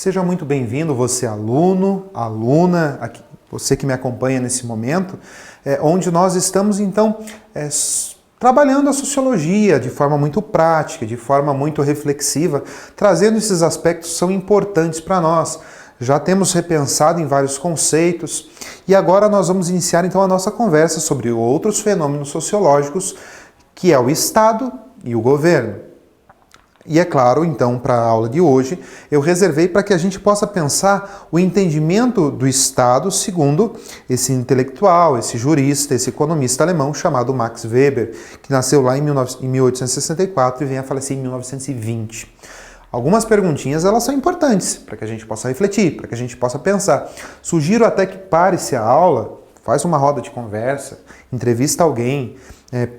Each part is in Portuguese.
Seja muito bem-vindo, você aluno, aluna, aqui, você que me acompanha nesse momento, onde nós estamos então trabalhando a sociologia de forma muito prática, de forma muito reflexiva, trazendo esses aspectos que são importantes para nós. Já temos repensado em vários conceitos e agora nós vamos iniciar então a nossa conversa sobre outros fenômenos sociológicos, que é o Estado e o governo. E é claro, então, para a aula de hoje, eu reservei para que a gente possa pensar o entendimento do Estado segundo esse intelectual, esse jurista, esse economista alemão chamado Max Weber, que nasceu lá em 1864 e vem a falecer em 1920. Algumas perguntinhas, elas são importantes para que a gente possa refletir, para que a gente possa pensar. Sugiro até que pare-se a aula, faz uma roda de conversa, entrevista alguém,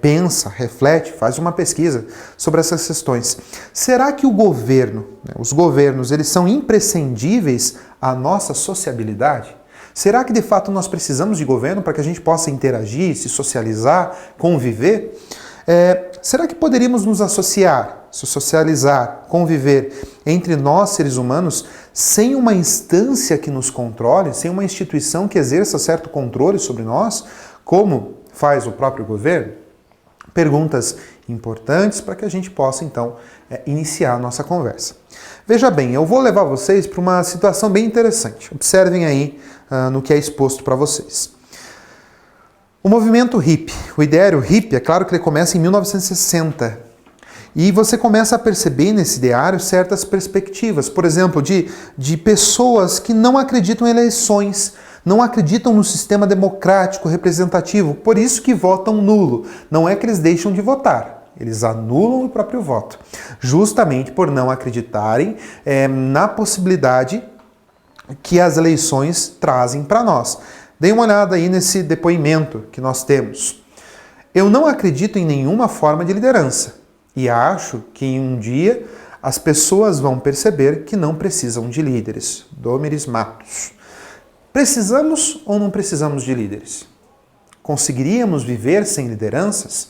pensa, reflete, faz uma pesquisa sobre essas questões. Será que o governo, os governos, eles são imprescindíveis à nossa sociabilidade? Será que de fato nós precisamos de governo para que a gente possa interagir, se socializar, conviver? Será que poderíamos nos associar, se socializar, conviver entre nós, seres humanos, sem uma instância que nos controle, sem uma instituição que exerça certo controle sobre nós, como faz o próprio governo? Perguntas importantes para que a gente possa, então, iniciar a nossa conversa. Veja bem, eu vou levar vocês para uma situação bem interessante. Observem aí no que é exposto para vocês. O movimento hippie, o ideário hippie, é claro que ele começa em 1960. E você começa a perceber nesse ideário certas perspectivas, por exemplo, de pessoas que não acreditam em eleições, não acreditam no sistema democrático representativo, por isso que votam nulo. Não é que eles deixam de votar, eles anulam o próprio voto, justamente por não acreditarem na possibilidade que as eleições trazem para nós. Dê uma olhada aí nesse depoimento que nós temos. Eu não acredito em nenhuma forma de liderança e acho que em um dia as pessoas vão perceber que não precisam de líderes. Dómeres Matos. Precisamos ou não precisamos de líderes? Conseguiríamos viver sem lideranças?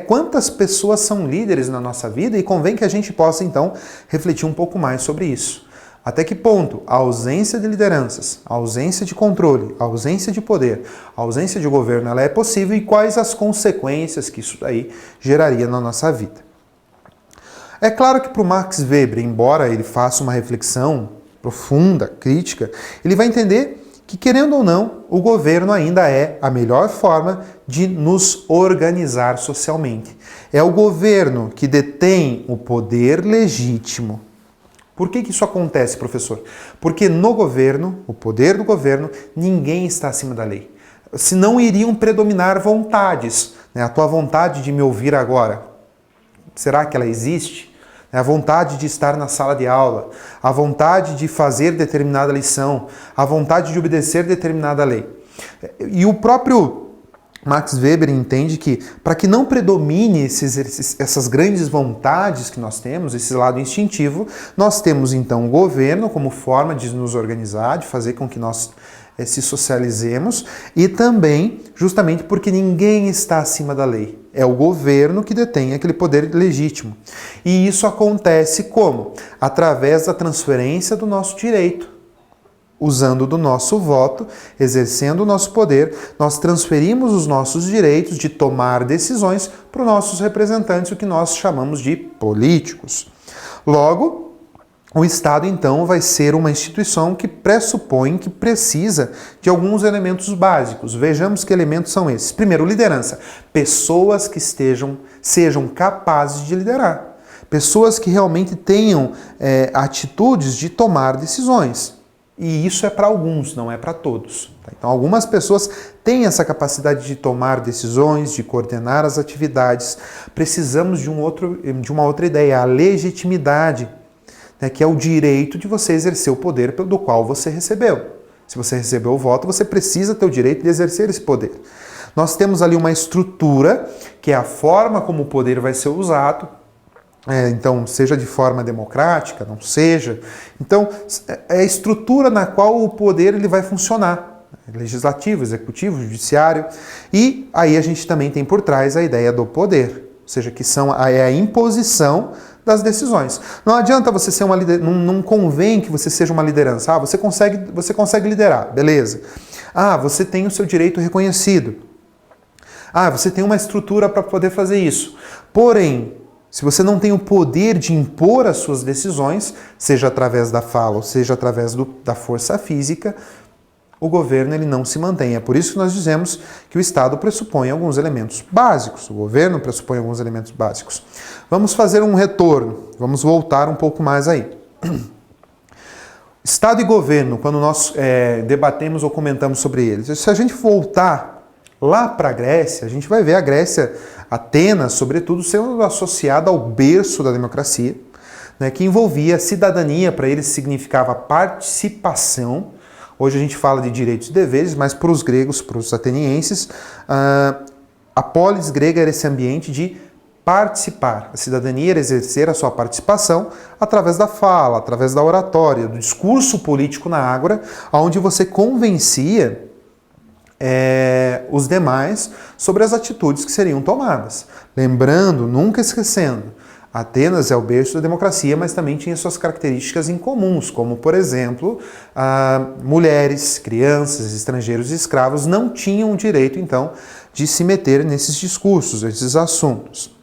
Quantas pessoas são líderes na nossa vida? E convém que a gente possa, então, refletir um pouco mais sobre isso. Até que ponto a ausência de lideranças, a ausência de controle, a ausência de poder, a ausência de governo, ela é possível e quais as consequências que isso daí geraria na nossa vida? É claro que para o Max Weber, embora ele faça uma reflexão profunda, crítica, ele vai entender que, querendo ou não, o governo ainda é a melhor forma de nos organizar socialmente. É o governo que detém o poder legítimo. Por que isso acontece, professor? Porque no governo, o poder do governo, ninguém está acima da lei. Senão iriam predominar vontades. A tua vontade de me ouvir agora, será que ela existe? A vontade de estar na sala de aula, a vontade de fazer determinada lição, a vontade de obedecer determinada lei. E o próprio Max Weber entende que, para que não predomine essas grandes vontades que nós temos, esse lado instintivo, nós temos então o governo como forma de nos organizar, de fazer com que nós se socializemos, e também justamente porque ninguém está acima da lei. É o governo que detém aquele poder legítimo. E isso acontece como? Através da transferência do nosso direito. Usando do nosso voto, exercendo o nosso poder, nós transferimos os nossos direitos de tomar decisões para os nossos representantes, o que nós chamamos de políticos. Logo, o Estado, então, vai ser uma instituição que pressupõe que precisa de alguns elementos básicos. Vejamos que elementos são esses. Primeiro, liderança. Pessoas que sejam capazes de liderar. Pessoas que realmente tenham atitudes de tomar decisões. E isso é para alguns, não é para todos. Então, algumas pessoas têm essa capacidade de tomar decisões, de coordenar as atividades. Precisamos de uma outra ideia, a legitimidade, que é o direito de você exercer o poder do qual você recebeu. Se você recebeu o voto, você precisa ter o direito de exercer esse poder. Nós temos ali uma estrutura, que é a forma como o poder vai ser usado, então, seja de forma democrática, não seja. Então, é a estrutura na qual o poder ele vai funcionar. Legislativo, executivo, judiciário. E aí a gente também tem por trás a ideia do poder. Ou seja, que é a imposição das decisões. Não adianta você ser uma liderança, não convém que você seja uma liderança. Ah, você consegue liderar, beleza. Ah, você tem o seu direito reconhecido. Ah, você tem uma estrutura para poder fazer isso. Porém, se você não tem o poder de impor as suas decisões, seja através da fala ou seja através da força física, o governo ele não se mantém. É por isso que nós dizemos que o Estado pressupõe alguns elementos básicos. O governo pressupõe alguns elementos básicos. Vamos fazer um retorno. Vamos voltar um pouco mais aí. Estado e governo, quando nós debatemos ou comentamos sobre eles, se a gente voltar lá para a Grécia, a gente vai ver a Grécia, Atenas, sobretudo, sendo associada ao berço da democracia, né, que envolvia cidadania, para eles significava participação. Hoje a gente fala de direitos e deveres, mas para os gregos, para os atenienses, a polis grega era esse ambiente de participar. A cidadania era exercer a sua participação através da fala, através da oratória, do discurso político na ágora, onde você convencia os demais sobre as atitudes que seriam tomadas. Lembrando, nunca esquecendo, Atenas é o berço da democracia, mas também tinha suas características incomuns, como, por exemplo, mulheres, crianças, estrangeiros e escravos não tinham o direito, então, de se meter nesses discursos, nesses assuntos.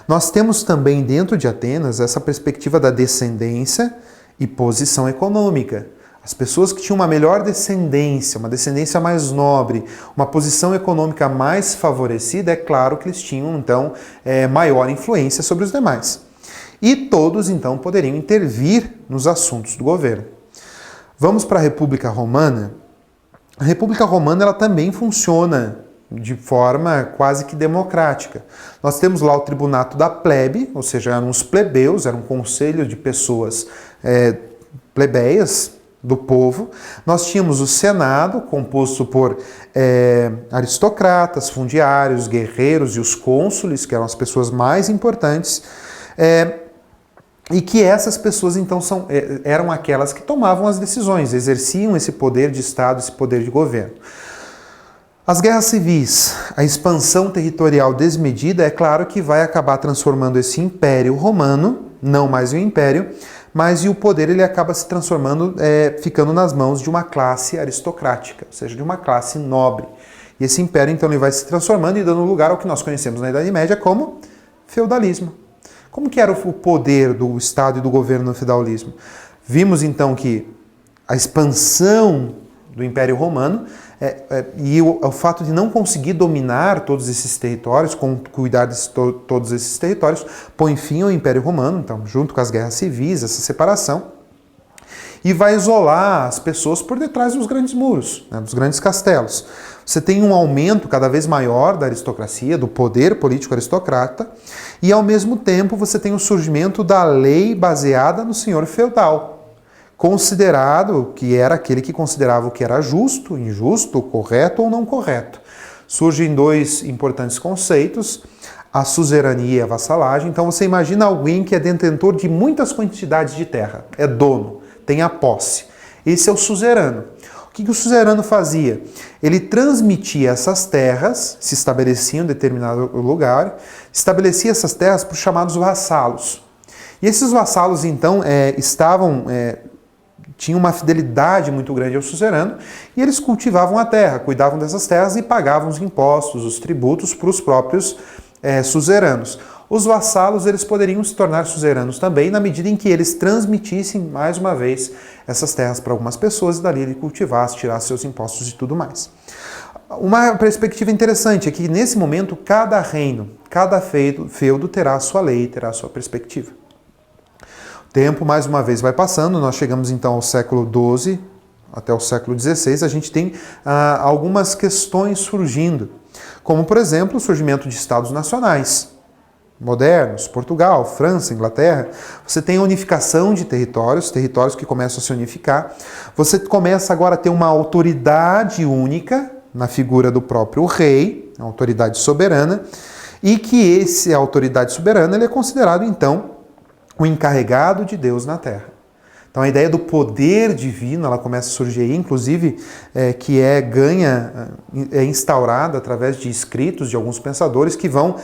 Nós temos também, dentro de Atenas, essa perspectiva da descendência e posição econômica. As pessoas que tinham uma melhor descendência, uma descendência mais nobre, uma posição econômica mais favorecida, é claro que eles tinham, então, maior influência sobre os demais. E todos, então, poderiam intervir nos assuntos do governo. Vamos para a República Romana. A República Romana ela também funciona de forma quase que democrática. Nós temos lá o tribunato da plebe, ou seja, eram os plebeus, era um conselho de pessoas plebeias, do povo. Nós tínhamos o Senado, composto por aristocratas, fundiários, guerreiros e os cônsules, que eram as pessoas mais importantes, e que essas pessoas, então, eram aquelas que tomavam as decisões, exerciam esse poder de Estado, esse poder de governo. As guerras civis, a expansão territorial desmedida, é claro que vai acabar transformando esse Império Romano, não mais um império, mas o poder ele acaba se transformando, ficando nas mãos de uma classe aristocrática, ou seja, de uma classe nobre. E esse império, então, ele vai se transformando e dando lugar ao que nós conhecemos na Idade Média como feudalismo. Como que era o poder do Estado e do governo no feudalismo? Vimos, então, que a expansão do Império Romano e o fato de não conseguir dominar todos esses territórios, cuidar de todos esses territórios, põe fim ao Império Romano, então, junto com as guerras civis, essa separação, e vai isolar as pessoas por detrás dos grandes muros, né, dos grandes castelos. Você tem um aumento cada vez maior da aristocracia, do poder político aristocrata, e ao mesmo tempo você tem o surgimento da lei baseada no senhor feudal, considerado que era aquele que considerava o que era justo, injusto, correto ou não correto. Surgem dois importantes conceitos, a suzerania e a vassalagem. Então você imagina alguém que é detentor de muitas quantidades de terra, é dono, tem a posse. Esse é o suzerano. O que o suzerano fazia? Ele transmitia essas terras, se estabelecia em determinado lugar, estabelecia essas terras para os chamados vassalos. E esses vassalos, então, tinham uma fidelidade muito grande ao suzerano e eles cultivavam a terra, cuidavam dessas terras e pagavam os impostos, os tributos para os próprios suzeranos. Os vassalos eles poderiam se tornar suzeranos também na medida em que eles transmitissem mais uma vez essas terras para algumas pessoas e dali ele cultivasse, tirasse seus impostos e tudo mais. Uma perspectiva interessante é que nesse momento cada reino, cada feudo terá a sua lei, terá a sua perspectiva. O tempo mais uma vez vai passando, nós chegamos então ao século XII até o século XVI, a gente tem algumas questões surgindo, como por exemplo o surgimento de estados nacionais modernos, Portugal, França, Inglaterra. Você tem a unificação de territórios que começam a se unificar. Você começa agora a ter uma autoridade única na figura do próprio rei, a autoridade soberana, e que a autoridade soberana ele é considerado então o encarregado de Deus na terra. Então a ideia do poder divino, ela começa a surgir aí, inclusive que é instaurada através de escritos de alguns pensadores que vão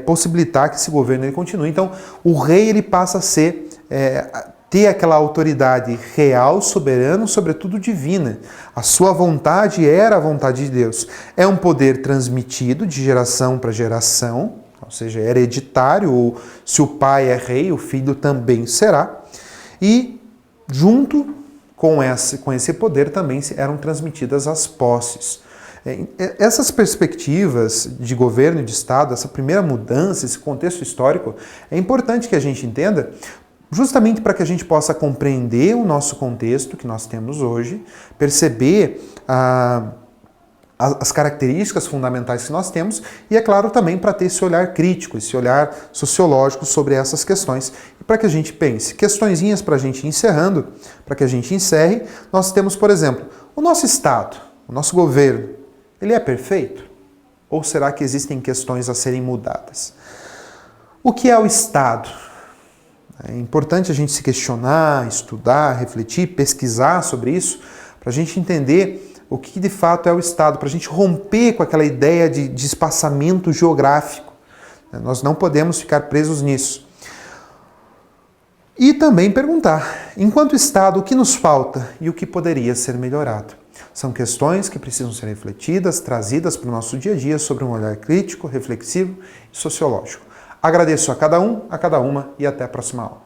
possibilitar que esse governo ele continue. Então o rei ele passa a ter aquela autoridade real, soberana, sobretudo divina. A sua vontade era a vontade de Deus. É um poder transmitido de geração para geração, ou seja, é hereditário, ou se o pai é rei, o filho também será. E junto com esse poder também eram transmitidas as posses. Essas perspectivas de governo e de Estado, essa primeira mudança, esse contexto histórico, é importante que a gente entenda, justamente para que a gente possa compreender o nosso contexto que nós temos hoje, perceber as características fundamentais que nós temos e, é claro, também para ter esse olhar crítico, esse olhar sociológico sobre essas questões e para que a gente pense. Questõezinhas para a gente ir encerrando, para que a gente encerre, nós temos, por exemplo, o nosso Estado, o nosso governo, ele é perfeito? Ou será que existem questões a serem mudadas? O que é o Estado? É importante a gente se questionar, estudar, refletir, pesquisar sobre isso, para a gente entender o que de fato é o Estado, para a gente romper com aquela ideia de espaçamento geográfico. Nós não podemos ficar presos nisso. E também perguntar, enquanto Estado, o que nos falta e o que poderia ser melhorado? São questões que precisam ser refletidas, trazidas para o nosso dia a dia sobre um olhar crítico, reflexivo e sociológico. Agradeço a cada um, a cada uma e até a próxima aula.